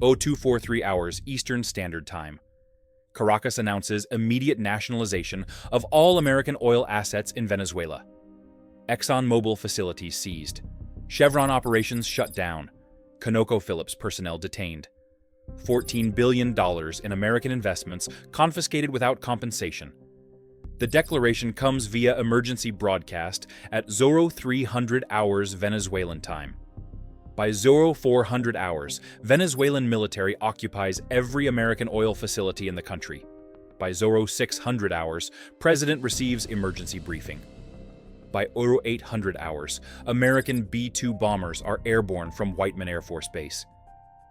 0243 hours Eastern Standard Time. Caracas announces immediate nationalization of all American oil assets in Venezuela. ExxonMobil facilities seized. Chevron operations shut down. ConocoPhillips personnel detained. $14 billion in American investments confiscated without compensation. The declaration comes via emergency broadcast at 0300 hours Venezuelan time. By 0400 hours, Venezuelan military occupies every American oil facility in the country. By 0600 hours, President receives emergency briefing. By 0800 hours, American B-2 bombers are airborne from Whiteman Air Force Base.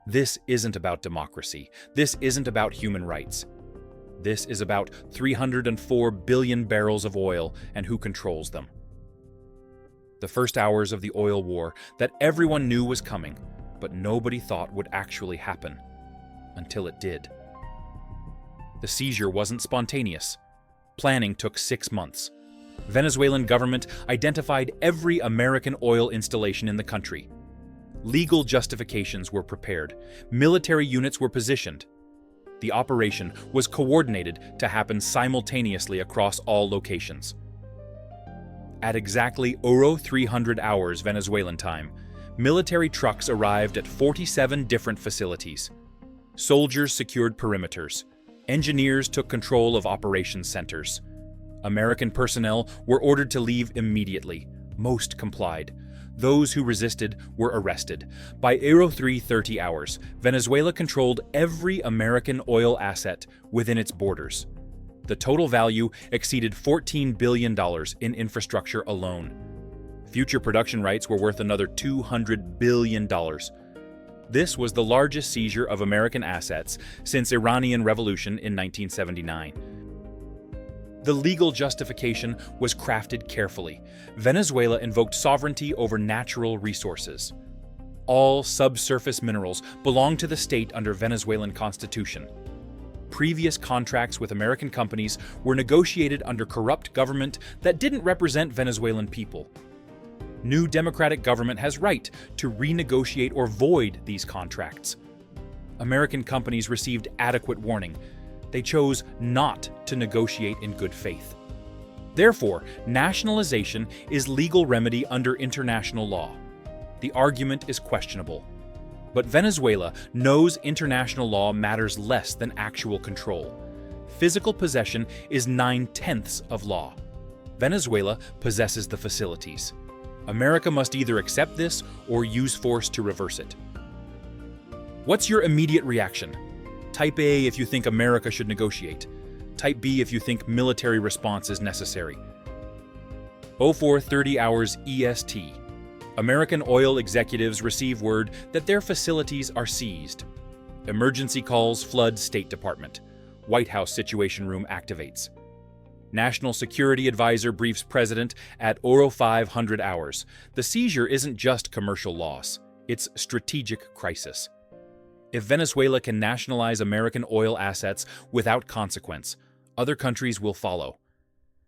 This isn't about democracy. This isn't about human rights. This is about 304 billion barrels of oil and who controls them. The first hours of the oil war that everyone knew was coming, but nobody thought would actually happen, until it did. The seizure wasn't spontaneous. Planning took 6 months. Venezuelan government identified every American oil installation in the country. Legal justifications were prepared. Military units were positioned. The operation was coordinated to happen simultaneously across all locations. At exactly 0300 hours Venezuelan time, military trucks arrived at 47 different facilities. Soldiers secured perimeters. Engineers took control of operations centers. American personnel were ordered to leave immediately. Most complied. Those who resisted were arrested. By 0330 hours, Venezuela controlled every American oil asset within its borders. The total value exceeded $14 billion in infrastructure alone. Future production rights were worth another $200 billion. This was the largest seizure of American assets since Iranian Revolution in 1979. The legal justification was crafted carefully. Venezuela invoked sovereignty over natural resources. All subsurface minerals belong to the state under Venezuelan constitution. Previous contracts with American companies were negotiated under corrupt government that didn't represent Venezuelan people. New democratic government has right to renegotiate or void these contracts. American companies received adequate warning. They chose not to negotiate in good faith. Therefore, nationalization is legal remedy under international law. The argument is questionable. But Venezuela knows international law matters less than actual control. Physical possession is 9/10 of law. Venezuela possesses the facilities. America must either accept this or use force to reverse it. What's your immediate reaction? Type A if you think America should negotiate. Type B if you think military response is necessary. 0430 hours EST. American oil executives receive word that their facilities are seized. Emergency calls flood State Department. White House Situation Room activates. National Security Advisor briefs President at 0500 hours. The seizure isn't just commercial loss, it's strategic crisis. If Venezuela can nationalize American oil assets without consequence, other countries will follow.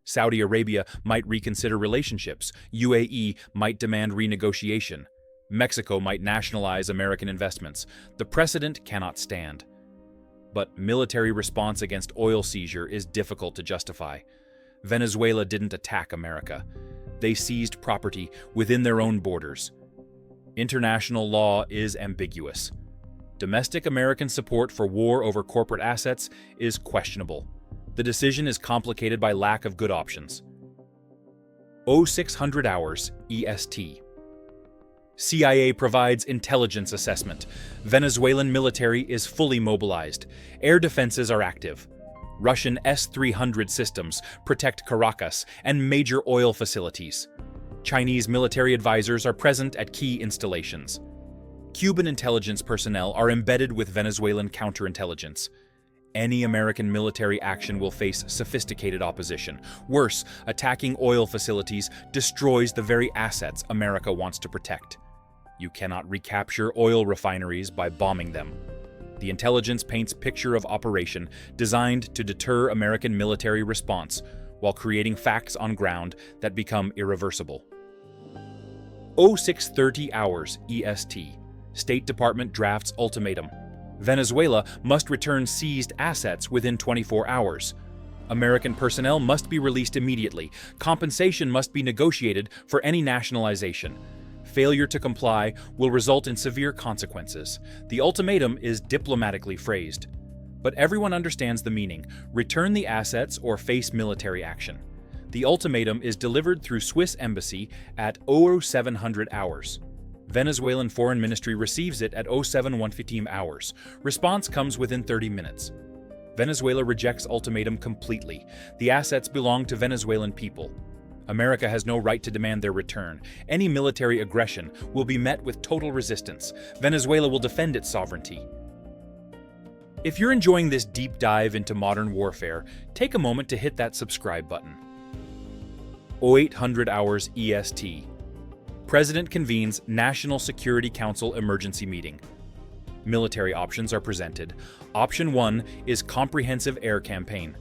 Saudi Arabia might reconsider relationships. UAE might demand renegotiation. Mexico might nationalize American investments. The precedent cannot stand. But military response against oil seizure is difficult to justify. Venezuela didn't attack America. They seized property within their own borders. International law is ambiguous. Domestic American support for war over corporate assets is questionable. The decision is complicated by lack of good options. 0600 hours EST. CIA provides intelligence assessment. Venezuelan military is fully mobilized. Air defenses are active. Russian S-300 systems protect Caracas and major oil facilities. Chinese military advisors are present at key installations. Cuban intelligence personnel are embedded with Venezuelan counterintelligence. Any American military action will face sophisticated opposition. Worse, attacking oil facilities destroys the very assets America wants to protect. You cannot recapture oil refineries by bombing them. The intelligence paints a picture of operation designed to deter American military response while creating facts on ground that become irreversible. 0630 hours EST. State Department drafts ultimatum. Venezuela must return seized assets within 24 hours. American personnel must be released immediately. Compensation must be negotiated for any nationalization. Failure to comply will result in severe consequences. The ultimatum is diplomatically phrased, but everyone understands the meaning: return the assets or face military action. The ultimatum is delivered through Swiss embassy at 0700 hours. Venezuelan Foreign Ministry receives it at 0715 hours. Response comes within 30 minutes. Venezuela rejects ultimatum completely. The assets belong to Venezuelan people. America has no right to demand their return. Any military aggression will be met with total resistance. Venezuela will defend its sovereignty. If you're enjoying this deep dive into modern warfare, take a moment to hit that subscribe button. 0800 hours EST. President convenes National Security Council emergency meeting. Military options are presented. Option 1 is comprehensive air campaign.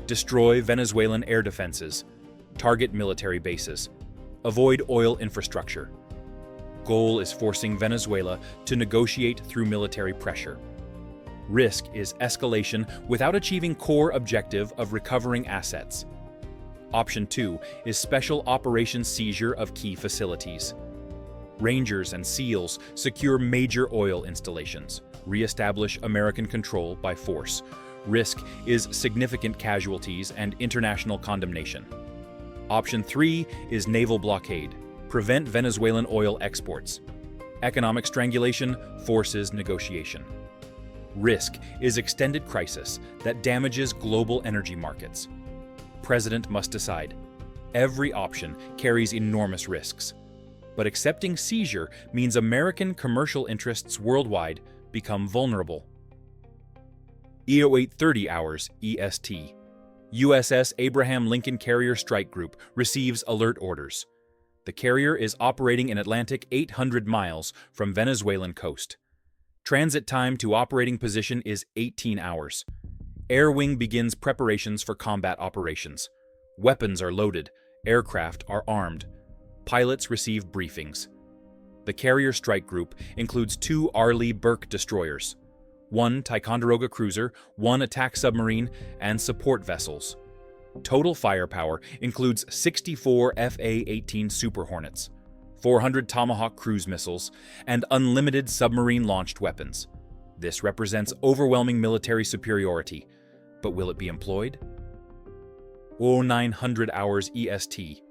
Destroy Venezuelan air defenses. Target military bases. Avoid oil infrastructure. Goal is forcing Venezuela to negotiate through military pressure. Risk is escalation without achieving core objective of recovering assets. Option 2 is special operation seizure of key facilities. Rangers and SEALs secure major oil installations. Re-establish American control by force. Risk is significant casualties and international condemnation. Option 3 is naval blockade. Prevent Venezuelan oil exports. Economic strangulation forces negotiation. Risk is extended crisis that damages global energy markets. President must decide. Every option carries enormous risks. But accepting seizure means American commercial interests worldwide become vulnerable. 0830 hours EST. USS Abraham Lincoln Carrier Strike Group receives alert orders. The carrier is operating in Atlantic 800 miles from Venezuelan coast. Transit time to operating position is 18 hours. Air Wing begins preparations for combat operations. Weapons are loaded. Aircraft are armed. Pilots receive briefings. The carrier strike group includes 2 Arleigh Burke destroyers, 1 Ticonderoga cruiser, 1 attack submarine, and support vessels. Total firepower includes 64 FA-18 Super Hornets, 400 Tomahawk cruise missiles, and unlimited submarine-launched weapons. This represents overwhelming military superiority. But will it be employed? 0900 hours EST.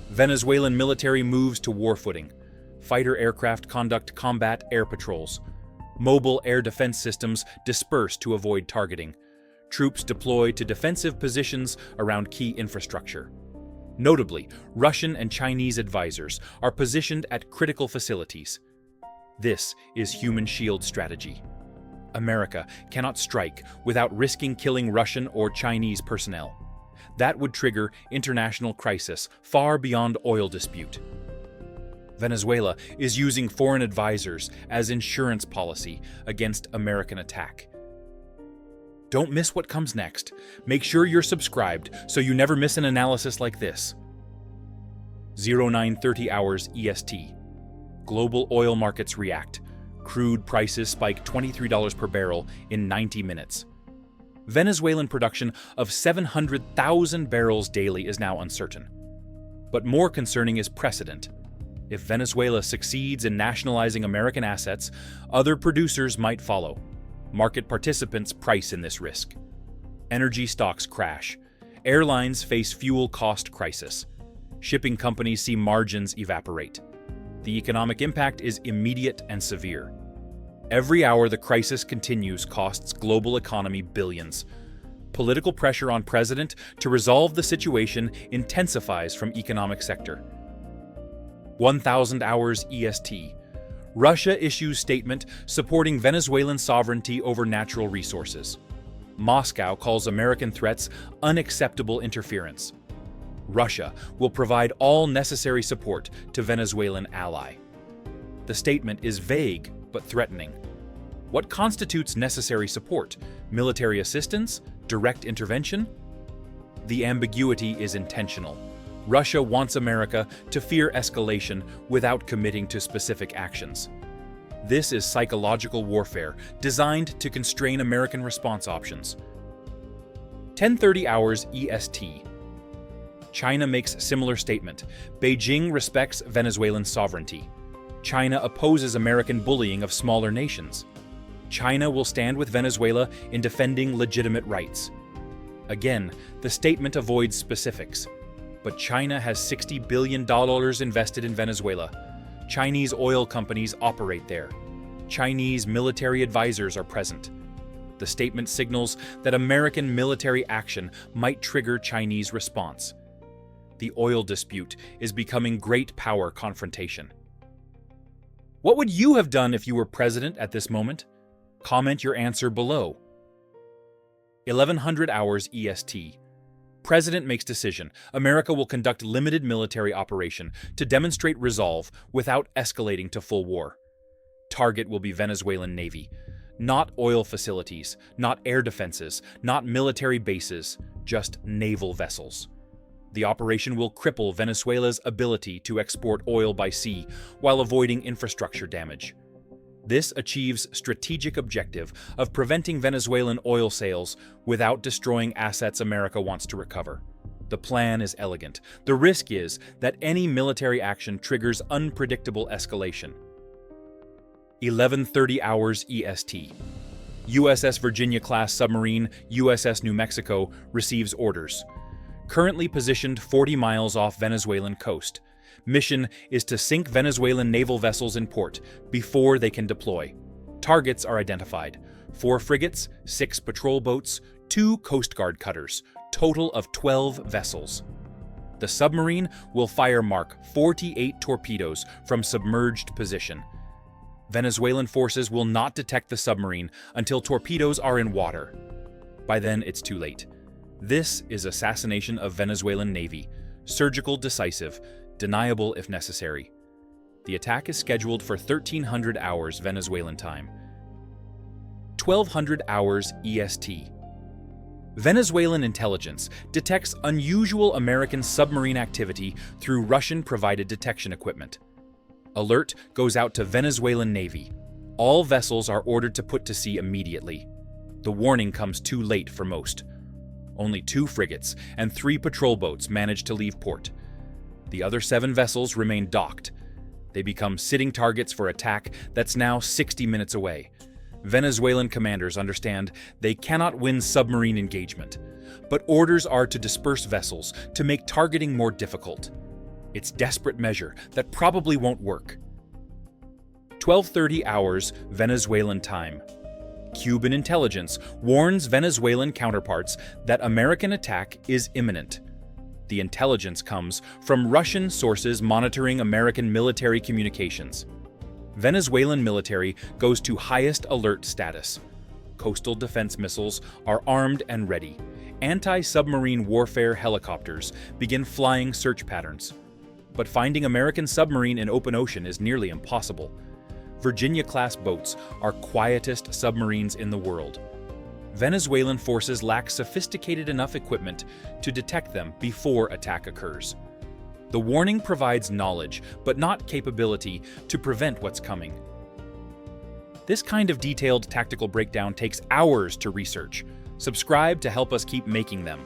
Venezuelan military moves to war footing. Fighter aircraft conduct combat air patrols. Mobile air defense systems disperse to avoid targeting. Troops deploy to defensive positions around key infrastructure. Notably, Russian and Chinese advisors are positioned at critical facilities. This is human shield strategy. America cannot strike without risking killing Russian or Chinese personnel. That would trigger international crisis far beyond oil dispute. Venezuela is using foreign advisors as insurance policy against American attack. Don't miss what comes next. Make sure you're subscribed so you never miss an analysis like this. 0930 hours EST. Global oil markets react. Crude prices spike $23 per barrel in 90 minutes. Venezuelan production of 700,000 barrels daily is now uncertain. But more concerning is precedent. If Venezuela succeeds in nationalizing American assets, other producers might follow. Market participants price in this risk. Energy stocks crash. Airlines face fuel cost crisis. Shipping companies see margins evaporate. The economic impact is immediate and severe. Every hour the crisis continues costs global economy billions. Political pressure on president to resolve the situation intensifies from economic sector. 1000 hours EST. Russia issues statement supporting Venezuelan sovereignty over natural resources. Moscow calls American threats unacceptable interference. Russia will provide all necessary support to Venezuelan ally. The statement is vague but threatening. What constitutes necessary support? Military assistance? Direct intervention? The ambiguity is intentional. Russia wants America to fear escalation without committing to specific actions. This is psychological warfare designed to constrain American response options. 10:30 hours EST. China makes similar statement. Beijing respects Venezuelan sovereignty. China opposes American bullying of smaller nations. China will stand with Venezuela in defending legitimate rights. Again, the statement avoids specifics. But China has $60 billion invested in Venezuela. Chinese oil companies operate there. Chinese military advisors are present. The statement signals that American military action might trigger Chinese response. The oil dispute is becoming great power confrontation. What would you have done if you were president at this moment? Comment your answer below. 1100 hours EST. President makes decision. America will conduct limited military operation to demonstrate resolve without escalating to full war. Target will be Venezuelan Navy. Not oil facilities, not air defenses, not military bases, just naval vessels. The operation will cripple Venezuela's ability to export oil by sea while avoiding infrastructure damage. This achieves strategic objective of preventing Venezuelan oil sales without destroying assets America wants to recover. The plan is elegant. The risk is that any military action triggers unpredictable escalation. 11:30 hours EST. USS Virginia-class submarine USS New Mexico receives orders. Currently positioned 40 miles off Venezuelan coast. Mission is to sink Venezuelan naval vessels in port before they can deploy. Targets are identified: 4 frigates, 6 patrol boats, 2 Coast Guard cutters, total of 12 vessels. The submarine will fire Mark 48 torpedoes from submerged position. Venezuelan forces will not detect the submarine until torpedoes are in water. By then, it's too late. This is assassination of Venezuelan Navy, surgical, decisive, deniable if necessary. The attack is scheduled for 1300 hours Venezuelan time. 1200 hours EST. Venezuelan intelligence detects unusual American submarine activity through Russian-provided detection equipment. Alert goes out to Venezuelan Navy. All vessels are ordered to put to sea immediately. The warning comes too late for most. Only 2 frigates and 3 patrol boats manage to leave port. The other 7 vessels remain docked. They become sitting targets for attack that's now 60 minutes away. Venezuelan commanders understand they cannot win submarine engagement, but orders are to disperse vessels to make targeting more difficult. It's desperate measure that probably won't work. 12:30 hours Venezuelan time. Cuban intelligence warns Venezuelan counterparts that American attack is imminent. The intelligence comes from Russian sources monitoring American military communications. Venezuelan military goes to highest alert status. Coastal defense missiles are armed and ready. Anti-submarine warfare helicopters begin flying search patterns. But finding American submarine in open ocean is nearly impossible. Virginia-class boats are quietest submarines in the world. Venezuelan forces lack sophisticated enough equipment to detect them before attack occurs. The warning provides knowledge, but not capability to prevent what's coming. This kind of detailed tactical breakdown takes hours to research. Subscribe to help us keep making them.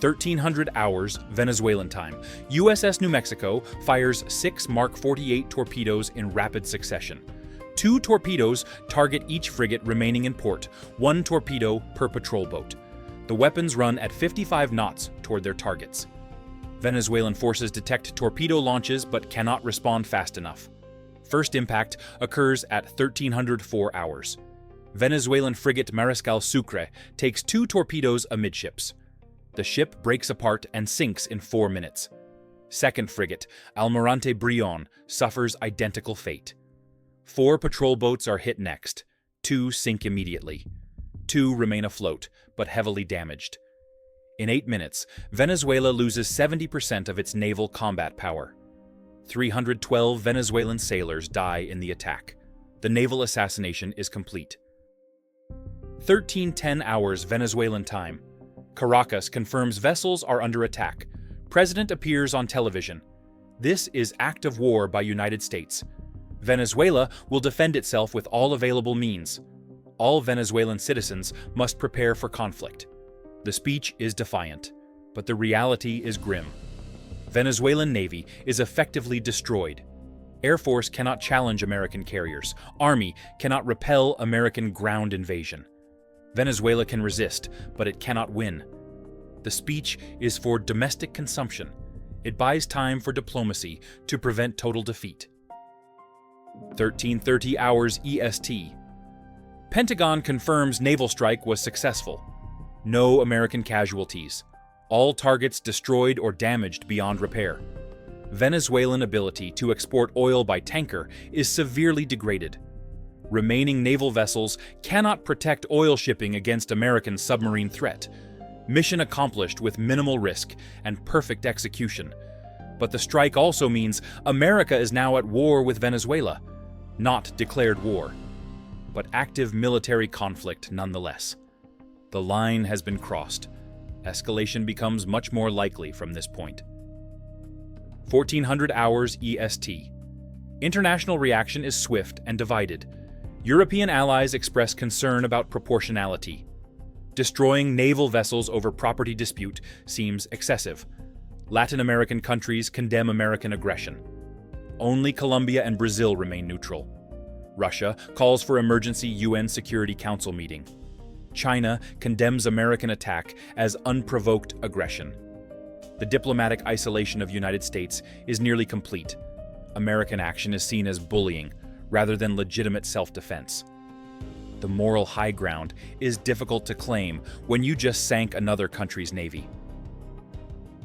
1300 hours Venezuelan time. USS New Mexico fires 6 Mark 48 torpedoes in rapid succession. 2 torpedoes target each frigate remaining in port, 1 torpedo per patrol boat. The weapons run at 55 knots toward their targets. Venezuelan forces detect torpedo launches but cannot respond fast enough. First impact occurs at 1304 hours. Venezuelan frigate Mariscal Sucre takes 2 torpedoes amidships. The ship breaks apart and sinks in 4 minutes. Second frigate, Almirante Brion, suffers identical fate. 4 patrol boats are hit next. 2 sink immediately. 2 remain afloat, but heavily damaged. In 8 minutes, Venezuela loses 70% of its naval combat power. 312 Venezuelan sailors die in the attack. The naval assassination is complete. 1310 hours Venezuelan time. Caracas confirms vessels are under attack. President appears on television. This is act of war by United States. Venezuela will defend itself with all available means. All Venezuelan citizens must prepare for conflict. The speech is defiant, but the reality is grim. Venezuelan Navy is effectively destroyed. Air Force cannot challenge American carriers. Army cannot repel American ground invasion. Venezuela can resist, but it cannot win. The speech is for domestic consumption. It buys time for diplomacy to prevent total defeat. 1330 hours EST. Pentagon confirms naval strike was successful. No American casualties. All targets destroyed or damaged beyond repair. Venezuelan ability to export oil by tanker is severely degraded. Remaining naval vessels cannot protect oil shipping against American submarine threat. Mission accomplished with minimal risk and perfect execution. But the strike also means America is now at war with Venezuela. Not declared war, but active military conflict nonetheless. The line has been crossed. Escalation becomes much more likely from this point. 1400 hours EST. International reaction is swift and divided. European allies express concern about proportionality. Destroying naval vessels over property dispute seems excessive. Latin American countries condemn American aggression. Only Colombia and Brazil remain neutral. Russia calls for emergency UN Security Council meeting. China condemns American attack as unprovoked aggression. The diplomatic isolation of United States is nearly complete. American action is seen as bullying rather than legitimate self-defense. The moral high ground is difficult to claim when you just sank another country's navy.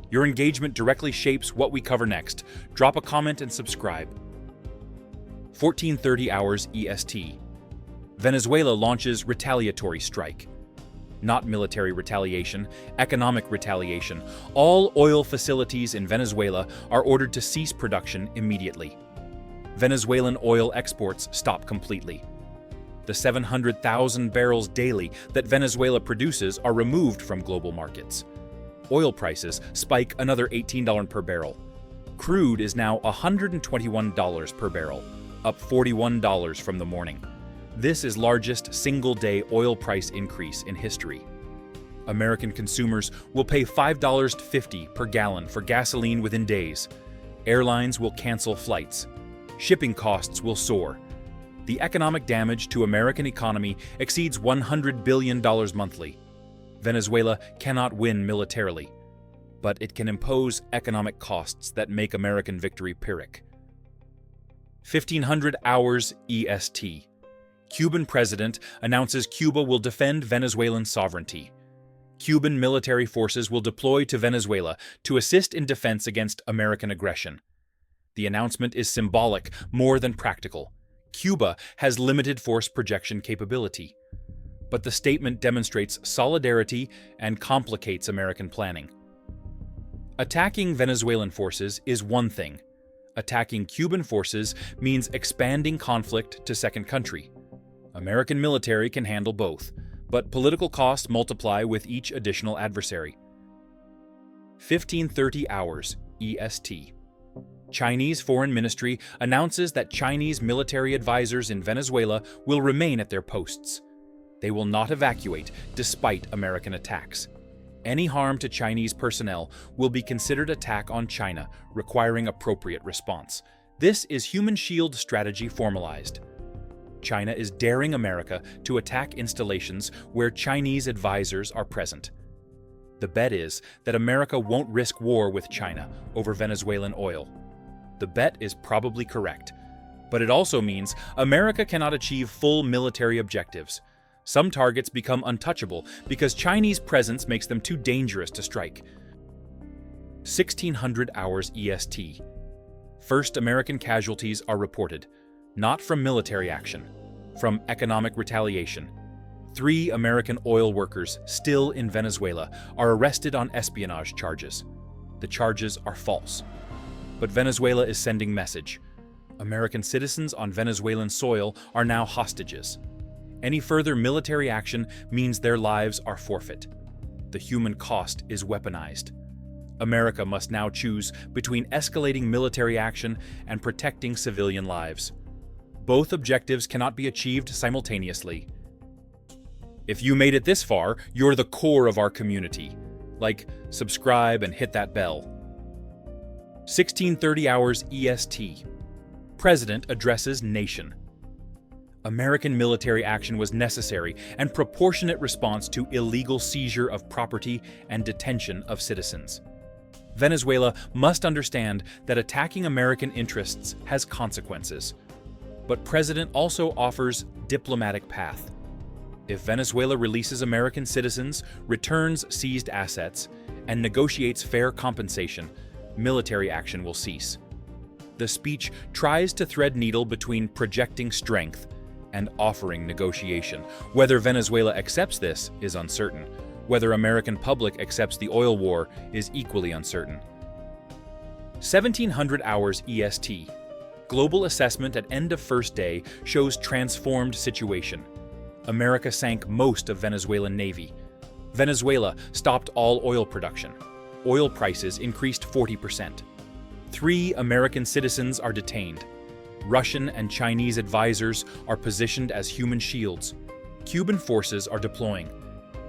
Your engagement directly shapes what we cover next. Drop a comment and subscribe. 1430 hours EST. Venezuela launches retaliatory strike. Not military retaliation, economic retaliation. All oil facilities in Venezuela are ordered to cease production immediately. Venezuelan oil exports stop completely. The 700,000 barrels daily that Venezuela produces are removed from global markets. Oil prices spike another $18 per barrel. Crude is now $121 per barrel, up $41 from the morning. This is largest single-day oil price increase in history. American consumers will pay $5.50 per gallon for gasoline within days. Airlines will cancel flights. Shipping costs will soar. The economic damage to American economy exceeds $100 billion monthly. Venezuela cannot win militarily, but it can impose economic costs that make American victory Pyrrhic. 1500 hours EST. Cuban president announces Cuba will defend Venezuelan sovereignty. Cuban military forces will deploy to Venezuela to assist in defense against American aggression. The announcement is symbolic more than practical. Cuba has limited force projection capability. But the statement demonstrates solidarity and complicates American planning. Attacking Venezuelan forces is one thing. Attacking Cuban forces means expanding conflict to second country. American military can handle both, but political costs multiply with each additional adversary. 1530 hours EST. Chinese Foreign Ministry announces that Chinese military advisors in Venezuela will remain at their posts. They will not evacuate despite American attacks. Any harm to Chinese personnel will be considered attack on China, requiring appropriate response. This is human shield strategy formalized. China is daring America to attack installations where Chinese advisors are present. The bet is that America won't risk war with China over Venezuelan oil. The bet is probably correct, but it also means America cannot achieve full military objectives. Some targets become untouchable because Chinese presence makes them too dangerous to strike. 1600 hours EST. First American casualties are reported, not from military action, from economic retaliation. 3 American oil workers still in Venezuela are arrested on espionage charges. The charges are false. But Venezuela is sending message. American citizens on Venezuelan soil are now hostages. Any further military action means their lives are forfeit. The human cost is weaponized. America must now choose between escalating military action and protecting civilian lives. Both objectives cannot be achieved simultaneously. If you made it this far, you're the core of our community. Like, subscribe and hit that bell. 1630 hours EST. President addresses nation. American military action was necessary and proportionate response to illegal seizure of property and detention of citizens. Venezuela must understand that attacking American interests has consequences. But President also offers diplomatic path. If Venezuela releases American citizens, returns seized assets, and negotiates fair compensation, military action will cease. The speech tries to thread needle between projecting strength and offering negotiation. Whether Venezuela accepts this is uncertain. Whether American public accepts the oil war is equally uncertain. 1700 hours EST. Global assessment at end of first day shows transformed situation. America sank most of Venezuelan Navy. Venezuela stopped all oil production. Oil prices increased 40%. 3 American citizens are detained. Russian and Chinese advisors are positioned as human shields. Cuban forces are deploying.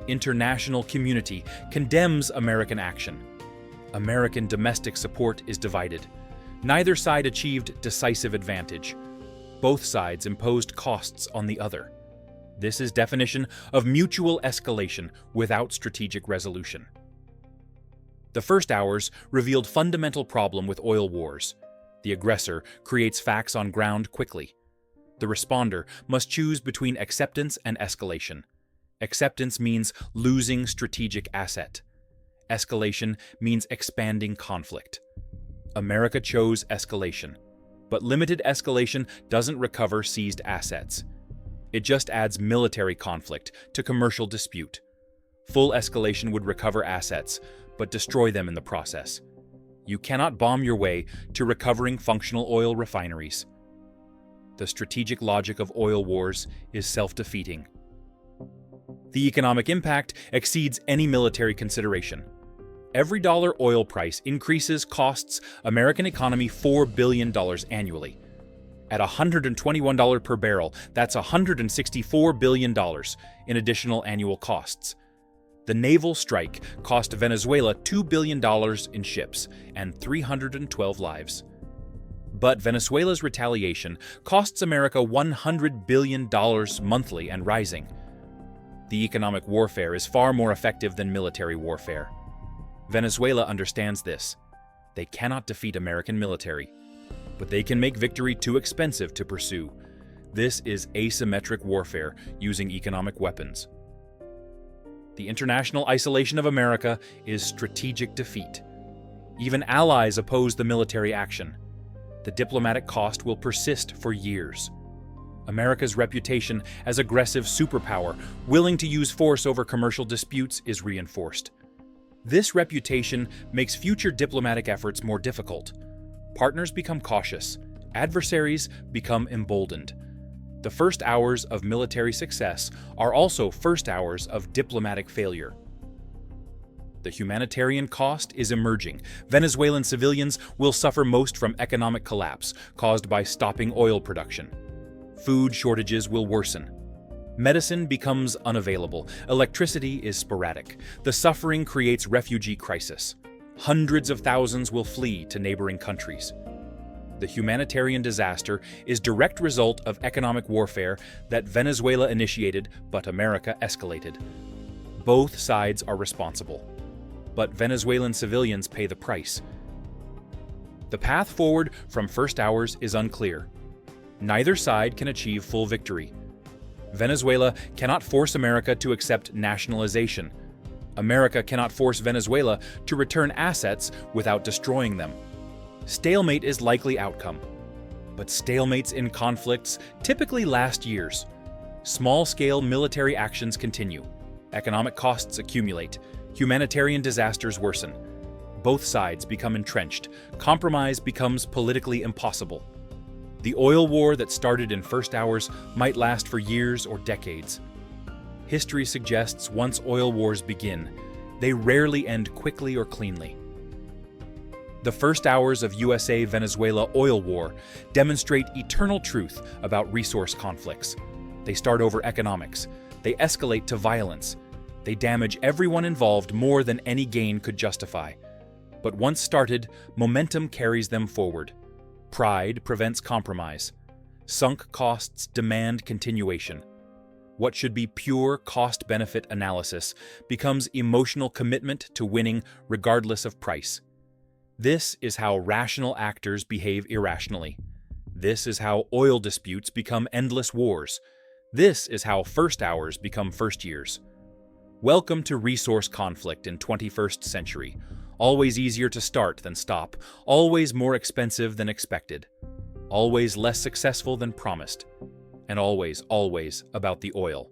International community condemns American action. American domestic support is divided. Neither side achieved decisive advantage. Both sides imposed costs on the other. This is definition of mutual escalation without strategic resolution. The first hours revealed fundamental problem with oil wars. The aggressor creates facts on ground quickly. The responder must choose between acceptance and escalation. Acceptance means losing strategic asset. Escalation means expanding conflict. America chose escalation, but limited escalation doesn't recover seized assets. It just adds military conflict to commercial dispute. Full escalation would recover assets, but destroy them in the process. You cannot bomb your way to recovering functional oil refineries. The strategic logic of oil wars is self-defeating. The economic impact exceeds any military consideration. Every dollar oil price increases costs American economy $4 billion annually. At $121 per barrel, that's $164 billion in additional annual costs. The naval strike cost Venezuela $2 billion in ships and 312 lives. But Venezuela's retaliation costs America $100 billion monthly and rising. The economic warfare is far more effective than military warfare. Venezuela understands this. They cannot defeat American military, but they can make victory too expensive to pursue. This is asymmetric warfare using economic weapons. The international isolation of America is strategic defeat. Even allies oppose the military action. The diplomatic cost will persist for years. America's reputation as aggressive superpower, willing to use force over commercial disputes, is reinforced. This reputation makes future diplomatic efforts more difficult. Partners become cautious. Adversaries become emboldened. The first hours of military success are also first hours of diplomatic failure. The humanitarian cost is emerging. Venezuelan civilians will suffer most from economic collapse caused by stopping oil production. Food shortages will worsen. Medicine becomes unavailable. Electricity is sporadic. The suffering creates refugee crisis. Hundreds of thousands will flee to neighboring countries. The humanitarian disaster is direct result of economic warfare that Venezuela initiated but America escalated. Both sides are responsible, but Venezuelan civilians pay the price. The path forward from first hours is unclear. Neither side can achieve full victory. Venezuela cannot force America to accept nationalization. America cannot force Venezuela to return assets without destroying them. Stalemate is likely outcome, but stalemates in conflicts typically last years. Small-scale military actions continue. Economic costs accumulate. Humanitarian disasters worsen. Both sides become entrenched. Compromise becomes politically impossible. The oil war that started in first hours might last for years or decades. History suggests once oil wars begin, they rarely end quickly or cleanly. The first hours of USA-Venezuela oil war demonstrate eternal truth about resource conflicts. They start over economics. They escalate to violence. They damage everyone involved more than any gain could justify. But once started, momentum carries them forward. Pride prevents compromise. Sunk costs demand continuation. What should be pure cost-benefit analysis becomes emotional commitment to winning regardless of price. This is how rational actors behave irrationally. This is how oil disputes become endless wars. This is how first hours become first years. Welcome to resource conflict in 21st century. Always easier to start than stop. Always more expensive than expected. Always less successful than promised. And always, always about the oil.